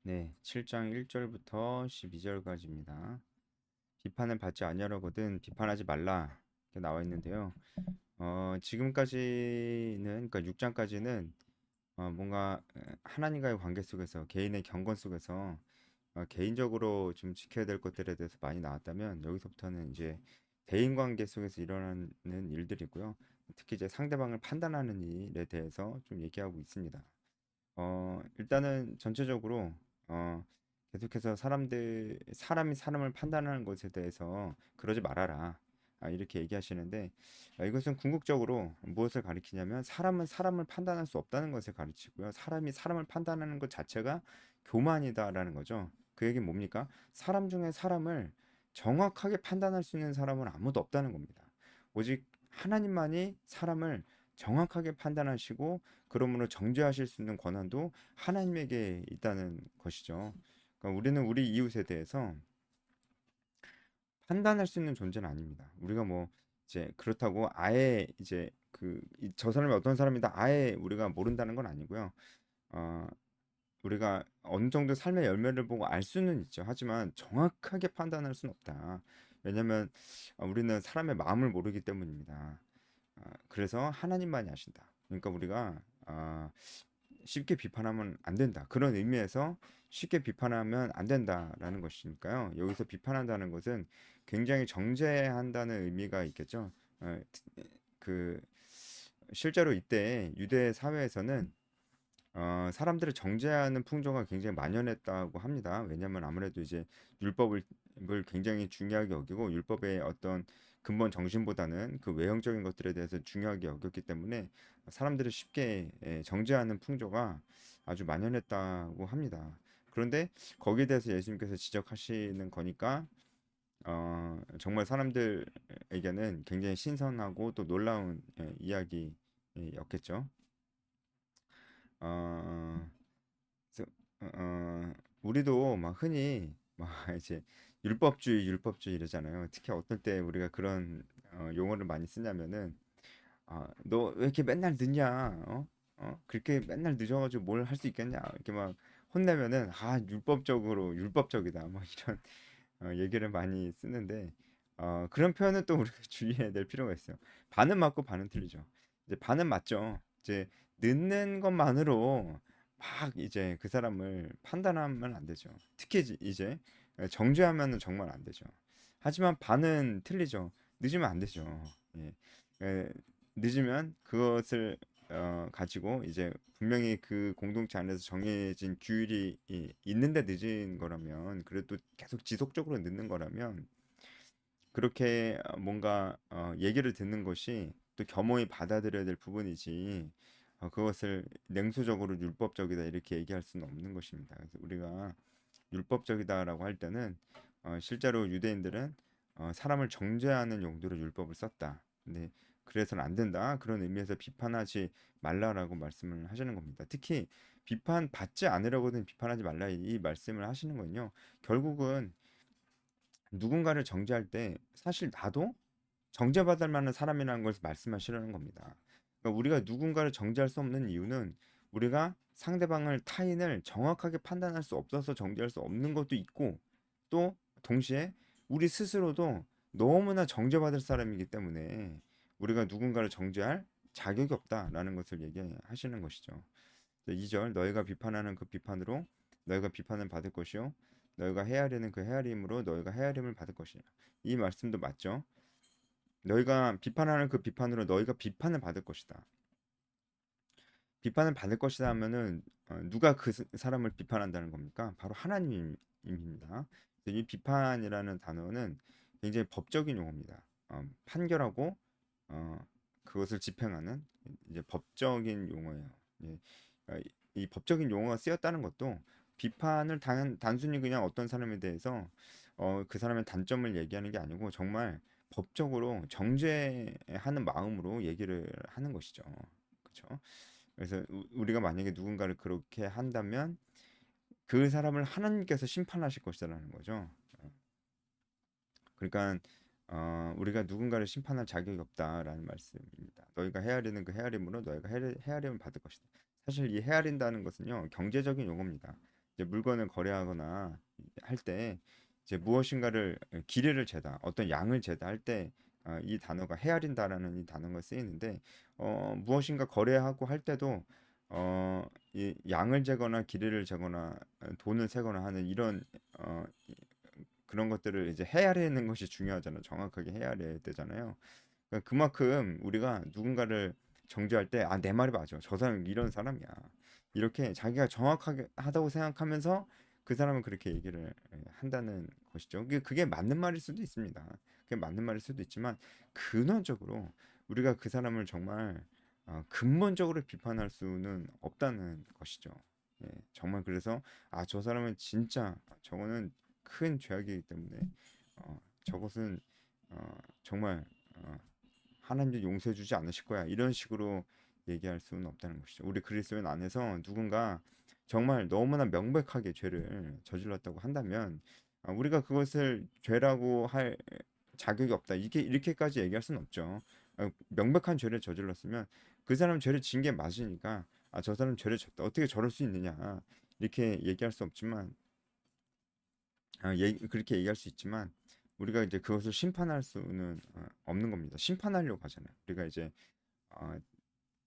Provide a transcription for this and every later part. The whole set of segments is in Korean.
네, 7장 1절부터 12절까지입니다. 비판을 받지 아니하려거든 비판하지 말라 이렇게 나와 있는데요. 지금까지는 그러니까 6장까지는 뭔가 하나님과의 관계 속에서 개인의 경건 속에서 개인적으로 좀 지켜야 될 것들에 대해서 많이 나왔다면 여기서부터는 이제 대인 관계 속에서 일어나는 일들이고요. 특히 이제 상대방을 판단하는 일에 대해서 좀 얘기하고 있습니다. 일단은 전체적으로 어, 계속해서 사람이 사람을 판단하는 것에 대해서 그러지 말아라. 이렇게 얘기하시는데 이것은 궁극적으로 무엇을 가리키냐면 사람은 사람을 판단할 수 없다는 것을 가르치고요. 사람이 사람을 판단하는 것 자체가 교만이다라는 거죠. 그 얘기는 뭡니까? 사람 중에 사람을 정확하게 판단할 수 있는 사람은 아무도 없다는 겁니다. 오직 하나님만이 사람을 정확하게 판단하시고 그러므로 정죄하실 수 있는 권한도 하나님에게 있다는 것이죠. 그러니까 우리는 우리 이웃에 대해서 판단할 수 있는 존재는 아닙니다. 우리가 뭐 이제 그렇다고 아예 이제 저 사람이 어떤 사람이다 아예 우리가 모른다는 건 아니고요. 어, 우리가 어느 정도 삶의 열매를 보고 알 수는 있죠. 하지만 정확하게 판단할 수는 없다. 왜냐하면 우리는 사람의 마음을 모르기 때문입니다. 그래서 하나님만이 아신다. 그러니까 우리가 쉽게 비판하면 안 된다. 그런 의미에서 쉽게 비판하면 안 된다라는 것이니까요. 여기서 비판한다는 것은 굉장히 정죄한다는 의미가 있겠죠. 어, 그 실제로 이때 유대 사회에서는 사람들을 정죄하는 풍조가 굉장히 만연했다고 합니다. 왜냐하면 아무래도 이제 율법을 굉장히 중요하게 여기고 율법의 어떤 근본 정신보다는 그 외형적인 것들에 대해서 중요하게 여겼기 때문에 사람들을 쉽게 정죄하는 풍조가 아주 만연했다고 합니다. 그런데 거기에 대해서 예수님께서 지적하시는 거니까 정말 사람들에게는 굉장히 신선하고 또 놀라운 이야기였겠죠. 어, 그래서 우리도 막 흔히 막 이제 율법주의 이러잖아요. 특히 어떨 때 우리가 그런 용어를 많이 쓰냐면은 너 왜 이렇게 맨날 늦냐? 그렇게 맨날 늦어가지고 뭘 할 수 있겠냐? 이렇게 막 혼내면은 율법적이다. 막 이런 얘기를 많이 쓰는데 그런 표현은 또 우리가 주의해야 될 필요가 있어요. 반은 맞고 반은 틀리죠. 이제 반은 맞죠. 이제 늦는 것만으로 막 이제 그 사람을 판단하면 안 되죠. 특히 이제 정죄하면은 정말 안 되죠. 하지만 반은 틀리죠. 늦으면 안 되죠. 예. 에, 늦으면 그것을 가지고 이제 분명히 그 공동체 안에서 정해진 규율이 있는데 늦은 거라면 그래도 계속 지속적으로 늦는 거라면 그렇게 뭔가 얘기를 듣는 것이 또 겸허히 받아들여야 될 부분이지 그것을 냉소적으로 율법적이다 이렇게 얘기할 수는 없는 것입니다. 그래서 우리가 율법적이다라고 할 때는 실제로 유대인들은 사람을 정죄하는 용도로 율법을 썼다. 근데 그래서는 안 된다. 그런 의미에서 비판하지 말라라고 말씀을 하시는 겁니다. 특히 비판 받지 않으려거든 비판하지 말라 이 말씀을 하시는 건요. 결국은 누군가를 정죄할 때 사실 나도 정죄받을 만한 사람이라는 것을 말씀하시려는 겁니다. 그러니까 우리가 누군가를 정죄할 수 없는 이유는 우리가 상대방을 타인을 정확하게 판단할 수 없어서 정죄할 수 없는 것도 있고 또 동시에 우리 스스로도 너무나 정죄받을 사람이기 때문에 우리가 누군가를 정죄할 자격이 없다라는 것을 얘기하시는 것이죠. 2절 너희가 비판하는 그 비판으로 너희가 비판을 받을 것이요 너희가 헤아리는 그 헤아림으로 너희가 헤아림을 받을 것이라. 이 말씀도 맞죠? 너희가 비판하는 그 비판으로 너희가 비판을 받을 것이다. 비판을 받을 것이다 하면은 누가 그 사람을 비판한다는 겁니까? 바로 하나님입니다. 이 비판이라는 단어는 굉장히 법적인 용어입니다. 판결하고 어, 그것을 집행하는 이제 법적인 용어예요. 예, 어, 이 법적인 용어가 쓰였다는 것도 비판을 단순히 그냥 어떤 사람에 대해서 그 사람의 단점을 얘기하는 게 아니고 정말 법적으로 정죄하는 마음으로 얘기를 하는 것이죠. 그렇죠? 그래서 우리가 만약에 누군가를 그렇게 한다면 그 사람을 하나님께서 심판하실 것이라는 거죠. 그러니까 우리가 누군가를 심판할 자격이 없다라는 말씀입니다. 너희가 헤아리는 그 헤아림으로 너희가 헤아림을 받을 것이다. 사실 이 헤아린다는 것은요 경제적인 용어입니다. 이제 물건을 거래하거나 할 때 이제 무엇인가를 기례를 재다, 어떤 양을 재다 할 때 이 단어가 헤아린다라는 이 단어가 쓰이는데 무엇인가 거래하고 할 때도 이 양을 재거나 기례를 재거나 돈을 세거나 하는 이런 어, 그런 것들을 이제 헤아리는 것이 중요하잖아요. 정확하게 헤아려야 되잖아요. 그러니까 그만큼 우리가 누군가를 정죄할 때, 내 말이 맞아. 저 사람 이런 사람이야. 이렇게 자기가 정확하게 하다고 생각하면서 그 사람은 그렇게 얘기를 한다는 것이죠. 그게 맞는 말일 수도 있습니다. 그게 맞는 말일 수도 있지만 근원적으로 우리가 그 사람을 정말 근본적으로 비판할 수는 없다는 것이죠. 예, 정말 그래서 저 사람은 진짜 저거는 큰 죄악이기 때문에 저것은 정말 어, 하나님도 용서해 주지 않으실 거야. 이런 식으로 얘기할 수는 없다는 것이죠. 우리 그리스도인 안에서 누군가 정말 너무나 명백하게 죄를 저질렀다고 한다면 우리가 그것을 죄라고 할 자격이 없다. 이게 이렇게까지 얘기할 수는 없죠. 명백한 죄를 저질렀으면 그 사람 죄를 진 게 맞으니까 저 사람 죄를 졌다. 어떻게 저럴 수 있느냐. 이렇게 얘기할 수 없지만 그렇게 얘기할 수 있지만 우리가 이제 그것을 심판할 수는 없는 겁니다. 심판하려고 하잖아요. 우리가 어,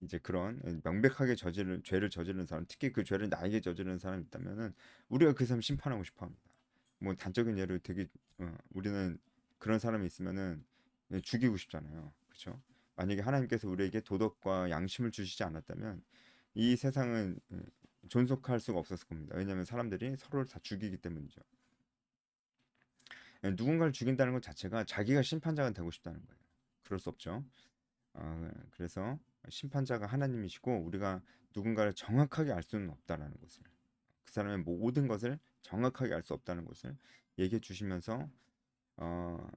이제 그런 명백하게 저지른 죄를 저지른 사람, 특히 그 죄를 나에게 저지른 사람이 있다면은 우리가 그 사람 심판하고 싶어 합니다. 뭐 단적인 예로 되게 우리는 그런 사람이 있으면은 죽이고 싶잖아요. 그렇죠? 만약에 하나님께서 우리에게 도덕과 양심을 주시지 않았다면 이 세상은 존속할 수가 없었을 겁니다. 왜냐하면 사람들이 서로를 다 죽이기 때문이죠. 누군가를 죽인다는 것 자체가 자기가 심판자가 되고 싶다는 거예요. 그럴 수 없죠. 그래서 심판자가 하나님이시고 우리가 누군가를 정확하게 알 수는 없다라는 것을, 그 사람의 모든 것을 정확하게 알 수 없다는 것을 얘기해 주시면서 어,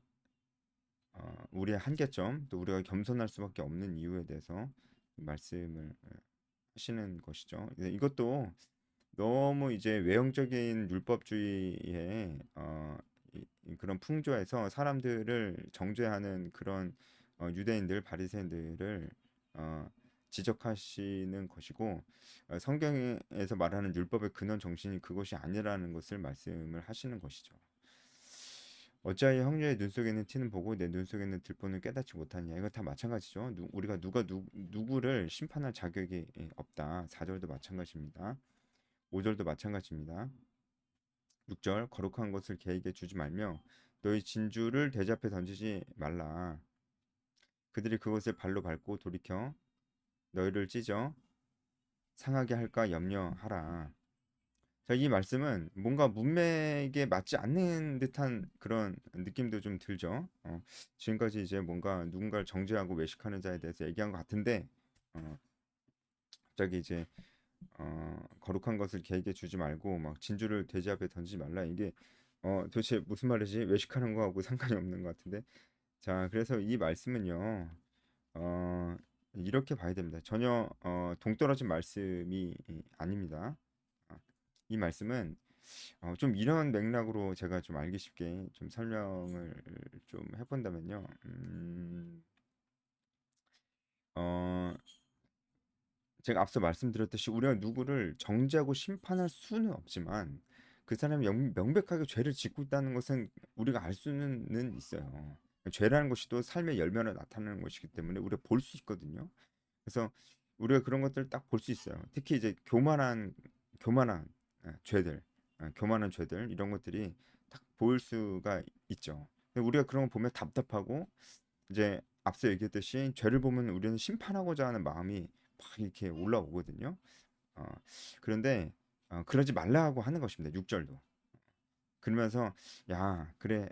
우리의 한계점, 또 우리가 겸손할 수밖에 없는 이유에 대해서 말씀을 하시는 것이죠. 이것도 너무 이제 외형적인 율법주의의 그런 풍조에서 사람들을 정죄하는 그런 유대인들, 바리새인들을 어, 지적하시는 것이고 성경에서 말하는 율법의 근원 정신이 그것이 아니라는 것을 말씀을 하시는 것이죠. 어찌하여 형제의 눈 속에 있는 티는 보고 내 눈 속에 있는 들보는 깨닫지 못하느냐. 이거 다 마찬가지죠. 우리가 누구를 심판할 자격이 없다. 4절도 마찬가지입니다. 5절도 마찬가지입니다. 6절 거룩한 것을 개에게 주지 말며 너희 진주를 돼지 앞에 던지지 말라. 그들이 그것을 발로 밟고 돌이켜 너희를 찢어 상하게 할까 염려하라. 자, 이 말씀은 뭔가 문맥에 맞지 않는 듯한 그런 느낌도 좀 들죠. 지금까지 이제 뭔가 누군가를 정죄하고 외식하는 자에 대해서 얘기한 것 같은데 어, 갑자기 이제 거룩한 것을 개에게 주지 말고 막 진주를 돼지 앞에 던지지 말라. 이게 도대체 무슨 말이지? 외식하는 거하고 상관이 없는 것 같은데. 자, 그래서 이 말씀은요. 어, 이렇게 봐야 됩니다. 전혀 동떨어진 말씀이 아닙니다. 어, 이 말씀은 좀 이런 맥락으로 제가 좀 알기 쉽게 좀 설명을 좀 해본다면요. 어, 제가 앞서 말씀드렸듯이 우리가 누구를 정죄하고 심판할 수는 없지만 그 사람이 명백하게 죄를 짓고 있다는 것은 우리가 알 수는 있어요. 죄라는 것이 또 삶의 열매로 나타나는 것이기 때문에 우리가 볼 수 있거든요. 그래서 우리가 그런 것들을 딱 볼 수 있어요. 특히 이제 교만한 죄들, 교만한 죄들 이런 것들이 딱 보일 수가 있죠. 근데 우리가 그런 거 보면 답답하고 이제 앞서 얘기했듯이 죄를 보면 우리는 심판하고자 하는 마음이 막 이렇게 올라오거든요. 어, 그런데 그러지 말라고 하는 것입니다. 6절도. 그러면서 야, 그래.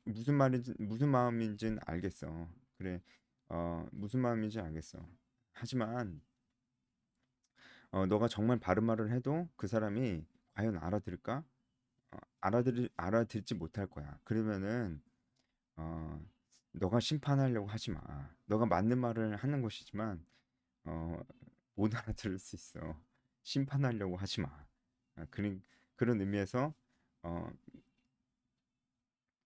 무슨 말인지 무슨 마음인지는 알겠어. 그래. 무슨 마음인지 알겠어. 하지만 너가 정말 바른 말을 해도 그 사람이 과연 알아들을까? 알아듣지 못할 거야. 그러면은 어, 너가 심판하려고 하지 마. 너가 맞는 말을 하는 것이지만 어, 못 알아들을 수 있어. 심판하려고 하지 마. 그런 의미에서 어,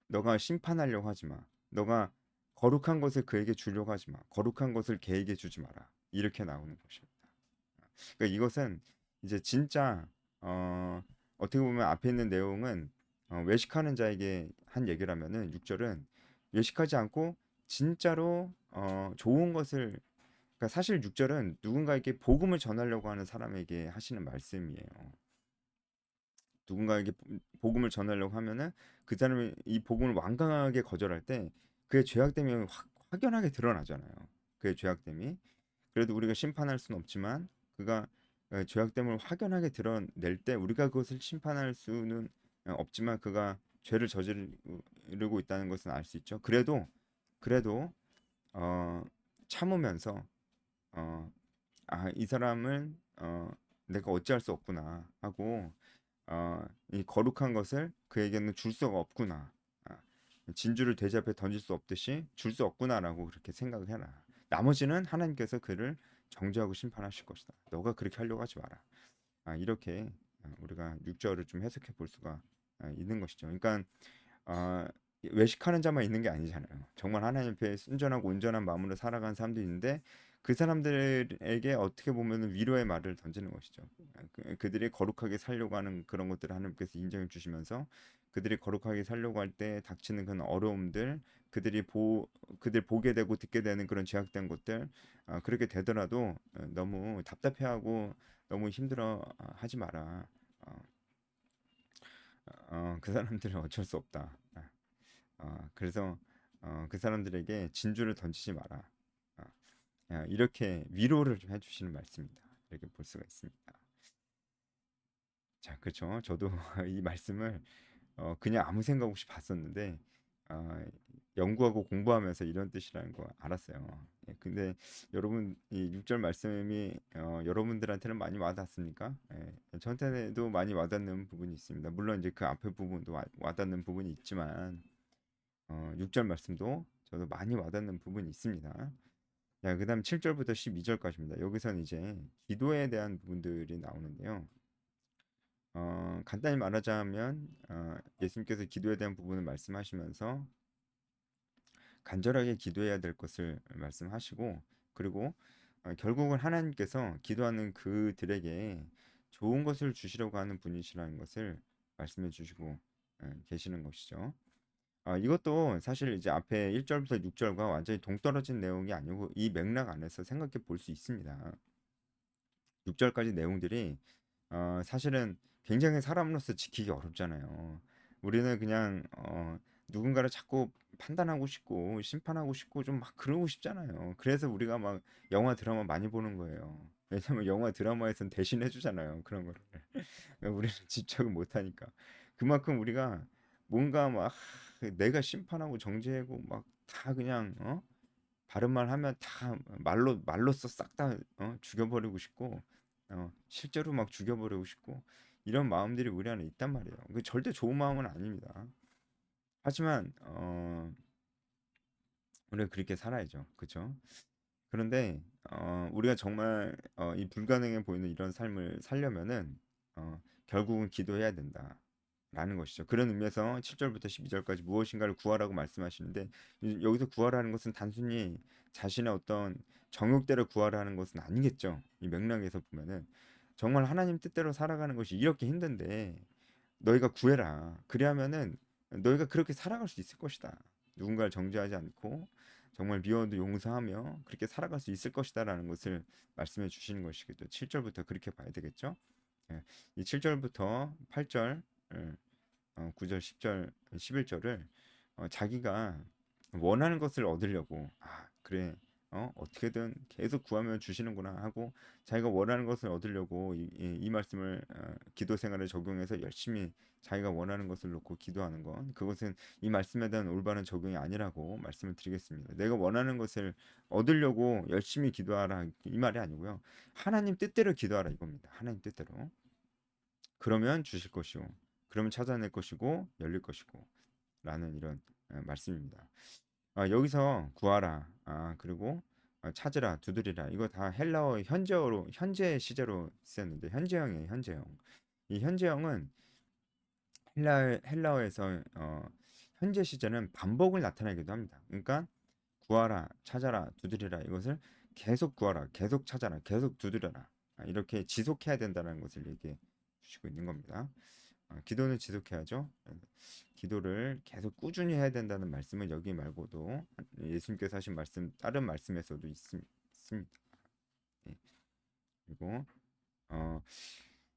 너가 심판하려고 하지 마. 너가 거룩한 것을 그에게 주려고 하지 마. 거룩한 것을 걔에게 주지 마라. 이렇게 나오는 것입니다. 그러니까 이것은 이제 진짜 어, 어떻게 보면 앞에 있는 내용은 외식하는 자에게 한 얘기라면은 6절은 외식하지 않고 진짜로 좋은 것을, 그러니까 사실 6절은 누군가에게 복음을 전하려고 하는 사람에게 하시는 말씀이에요. 누군가에게 복음을 전하려고 하면은 그 사람이 이 복음을 완강하게 거절할 때 그의 죄악됨이 확연하게 드러나잖아요. 그의 죄악됨이. 그래도 우리가 심판할 수는 없지만 그가 죄악됨을 확연하게 드러낼 때 우리가 그것을 심판할 수는 없지만 그가 죄를 저지르고 있다는 것은 알 수 있죠. 그래도 어, 참으면서 어, 이 사람은 내가 어찌할 수 없구나 하고 이 거룩한 것을 그에게는 줄 수가 없구나. 아, 진주를 돼지 앞에 던질 수 없듯이 줄 수 없구나라고 그렇게 생각을 해라. 나머지는 하나님께서 그를 정죄하고 심판하실 것이다. 너가 그렇게 하려고 하지 마라. 이렇게 우리가 6절을 좀 해석해 볼 수가 있는 것이죠. 그러니까 어, 외식하는 자만 있는 게 아니잖아요. 정말 하나님 앞에 순전하고 온전한 마음으로 살아가는 사람도 있는데 그 사람들에게 어떻게 보면 위로의 말을 던지는 것이죠. 그들이 거룩하게 살려고 하는 그런 것들을 하나님께서 인정해 주시면서 그들이 거룩하게 살려고 할 때 닥치는 그런 어려움들, 그들 보게 되고 듣게 되는 그런 제약된 것들, 그렇게 되더라도 너무 답답해하고 너무 힘들어 하지 마라. 어, 그 사람들은 어쩔 수 없다. 그래서 그 사람들에게 진주를 던지지 마라. 어, 이렇게 위로를 좀 해주시는 말씀입니다. 이렇게 볼 수가 있습니다. 자, 그렇죠. 저도 이 말씀을 그냥 아무 생각 없이 봤었는데 어, 연구하고 공부하면서 이런 뜻이라는 거 알았어요. 예, 근데 여러분 이 6절 말씀이 여러분들한테는 많이 와닿습니까? 예, 저한테도 많이 와닿는 부분이 있습니다. 물론 이제 그 앞에 부분도 와닿는 부분이 있지만 6절 말씀도 저도 많이 와닿는 부분이 있습니다. 자, 그다음 7절부터 12절까지입니다. 여기서는 이제 기도에 대한 부분들이 나오는데요. 간단히 말하자면 예수님께서 기도에 대한 부분을 말씀하시면서 간절하게 기도해야 될 것을 말씀하시고 그리고 결국은 하나님께서 기도하는 그들에게 좋은 것을 주시려고 하는 분이시라는 것을 말씀해 주시고 계시는 것이죠. 이것도 사실 이제 앞에 1절부터 6절과 완전히 동떨어진 내용이 아니고 이 맥락 안에서 생각해 볼 수 있습니다. 6절까지 내용들이 사실은 굉장히 사람으로서 지키기 어렵잖아요. 우리는 그냥 누군가를 자꾸 판단하고 싶고 심판하고 싶고 좀 막 그러고 싶잖아요. 그래서 우리가 막 영화 드라마 많이 보는 거예요. 왜냐면 영화 드라마에선 대신해 주잖아요. 그런 거를. 우리는 집착을 못 하니까. 그만큼 우리가 뭔가 막 내가 심판하고 정죄하고 막 다 그냥 바른 말 하면 다 말로써 싹 다 죽여버리고 싶고 실제로 막 죽여버리고 싶고 이런 마음들이 우리 안에 있단 말이에요. 그 절대 좋은 마음은 아닙니다. 하지만 우리가 그렇게 살아야죠. 그렇죠? 그런데 우리가 정말 이 불가능해 보이는 이런 삶을 살려면은 결국은 기도해야 된다라는 것이죠. 그런 의미에서 7절부터 12절까지 무엇인가를 구하라고 말씀하시는데 여기서 구하라는 것은 단순히 자신의 어떤 정욕대로 구하라는 것은 아니겠죠. 이 맥락에서 보면은 정말 하나님 뜻대로 살아가는 것이 이렇게 힘든데 너희가 구해라. 그리하면은 너희가 그렇게 살아갈 수 있을 것이다. 누군가를 정죄하지 않고 정말 미워도 용서하며 그렇게 살아갈 수 있을 것이다라는 것을 말씀해 주시는 것이겠죠. 7절부터 그렇게 봐야 되겠죠. 예, 이 7절부터 8절, 9절, 10절, 11절을 자기가 원하는 것을 얻으려고 그래 어떻게든 계속 구하면 주시는구나 하고 자기가 원하는 것을 얻으려고 이 말씀을 기도 생활에 적용해서 열심히 자기가 원하는 것을 놓고 기도하는 건 그것은 이 말씀에 대한 올바른 적용이 아니라고 말씀을 드리겠습니다. 내가 원하는 것을 얻으려고 열심히 기도하라 이 말이 아니고요. 하나님 뜻대로 기도하라 이겁니다. 하나님 뜻대로. 그러면 주실 것이요. 그러면 찾아낼 것이고 열릴 것이고 라는 이런 말씀입니다. 여기서 구하라. 그리고 찾으라, 두드리라. 이거 다 헬라어 현재어로 현재 시제로 쓰였는데 현재형이에요, 현재형. 이 현재형은 헬라어에서 현재 시제는 반복을 나타내기도 합니다. 그러니까 구하라, 찾아라, 두드리라 이것을 계속 구하라, 계속 찾아라, 계속 두드려라. 이렇게 지속해야 된다는 것을 얘기해 주시고 있는 겁니다. 기도는 지속해야죠. 기도를 계속 꾸준히 해야 된다는 말씀은 여기 말고도 예수님께서 하신 말씀 다른 말씀에서도 있습니다. 예. 그리고 어,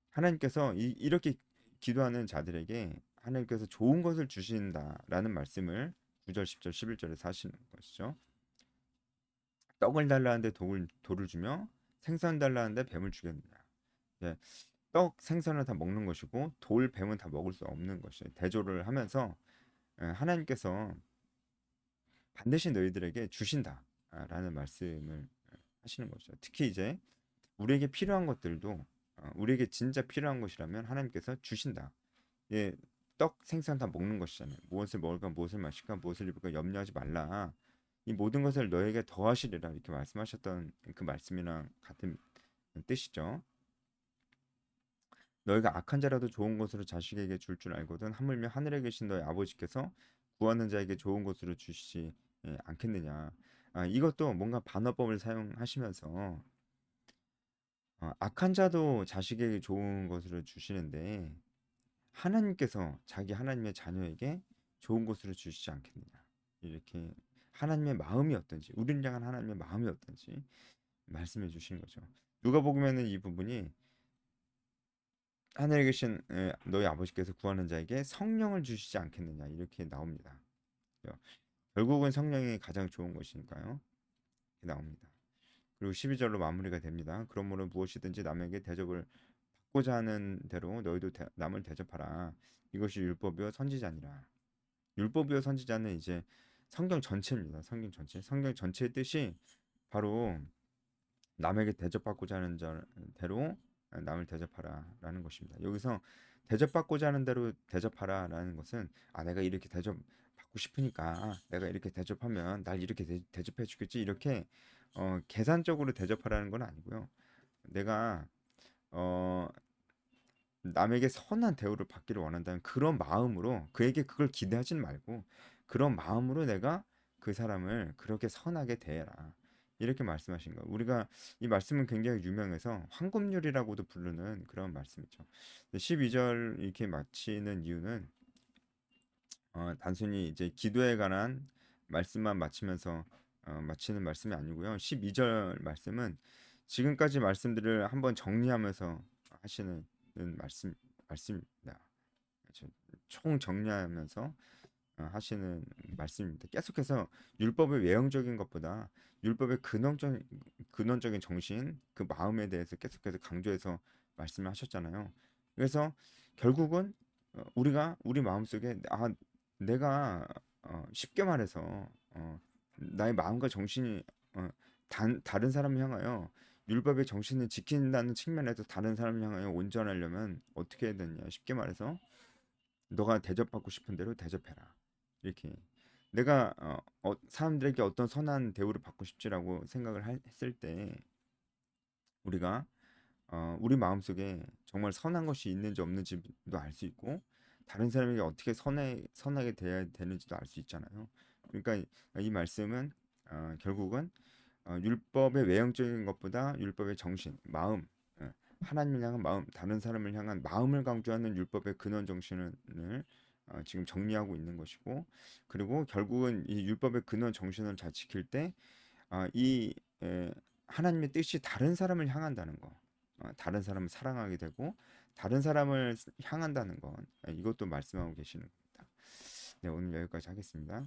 하나님께서 이렇게 기도하는 자들에게 하나님께서 좋은 것을 주신다라는 말씀을 9절, 10절, 11절에서 하시는 것이죠. 떡을 달라는데 돌을 주며 생선 달라는데 뱀을 주겠느냐. 예, 떡, 생선을 다 먹는 것이고 돌, 뱀은 다 먹을 수 없는 것이에요. 대조를 하면서 하나님께서 반드시 너희들에게 주신다라는 말씀을 하시는 거죠. 특히 이제 우리에게 필요한 것들도 우리에게 진짜 필요한 것이라면 하나님께서 주신다. 예, 떡, 생선 다 먹는 것이잖아요. 무엇을 먹을까, 무엇을 마실까, 무엇을 입을까 염려하지 말라. 이 모든 것을 너에게 더하시리라 이렇게 말씀하셨던 그 말씀이랑 같은 뜻이죠. 너희가 악한 자라도 좋은 것으로 자식에게 줄 알거든 하물며 하늘에 계신 너희 아버지께서 구하는 자에게 좋은 것으로 주시지 않겠느냐. 이것도 뭔가 반어법을 사용하시면서 악한 자도 자식에게 좋은 것으로 주시는데 하나님께서 자기 하나님의 자녀에게 좋은 것으로 주시지 않겠느냐. 이렇게 하나님의 마음이 어떤지, 우리를 향한 하나님의 마음이 어떤지 말씀해 주시는 거죠. 누가복음에는 이 부분이 하늘에 계신 너희 아버지께서 구하는 자에게 성령을 주시지 않겠느냐 이렇게 나옵니다. 결국은 성령이 가장 좋은 것이니까요. 이렇게 나옵니다. 그리고 12절로 마무리가 됩니다. 그러므로 무엇이든지 남에게 대접을 받고자 하는 대로 너희도 남을 대접하라. 이것이 율법이요 선지자니라. 율법이요 선지자는 이제 성경 전체입니다. 성경 전체. 성경 전체의 뜻이 바로 남에게 대접받고자 하는 대로 남을 대접하라라는 것입니다. 여기서 대접받고자 하는 대로 대접하라라는 것은 내가 이렇게 대접받고 싶으니까 내가 이렇게 대접하면 날 이렇게 대접해 주겠지 이렇게 계산적으로 대접하라는 건 아니고요. 내가 어, 남에게 선한 대우를 받기를 원한다는 그런 마음으로 그에게 그걸 기대하진 말고 그런 마음으로 내가 그 사람을 그렇게 선하게 대해라. 이렇게 말씀하신 거예요. 우리가 이 말씀은 굉장히 유명해서 황금률이라고도 부르는 그런 말씀이죠. 12절 이렇게 마치는 이유는 단순히 이제 기도에 관한 말씀만 마치면서 마치는 말씀이 아니고요. 12절 말씀은 지금까지 말씀들을 한번 정리하면서 하시는 말씀입니다. 그렇죠. 총 정리하면서 하시는 말씀입니다. 계속해서 율법의 외형적인 것보다 율법의 근원적인 정신, 그 마음에 대해서 계속해서 강조해서 말씀을 하셨잖아요. 그래서 결국은 우리가 우리 마음속에 내가 쉽게 말해서 나의 마음과 정신이 다른 사람을 향하여 율법의 정신을 지킨다는 측면에서 다른 사람을 향하여 온전하려면 어떻게 해야 되냐? 쉽게 말해서 너가 대접받고 싶은 대로 대접해라. 이렇게 내가 사람들에게 어떤 선한 대우를 받고 싶지라고 생각을 했을 때 우리가 우리 마음속에 정말 선한 것이 있는지 없는지도 알 수 있고 다른 사람에게 어떻게 선하게 대해야 되는지도 알 수 있잖아요. 그러니까 이 말씀은 결국은 율법의 외형적인 것보다 율법의 정신, 마음, 하나님을 향한 마음, 다른 사람을 향한 마음을 강조하는 율법의 근원 정신을 지금 정리하고 있는 것이고, 그리고 결국은 이 율법의 근원 정신을 잘 지킬 때, 이 하나님의 뜻이 다른 사람을 향한다는 거, 다른 사람을 사랑하게 되고, 다른 사람을 향한다는 것, 이것도 말씀하고 계시는 겁니다. 네, 오늘 여기까지 하겠습니다.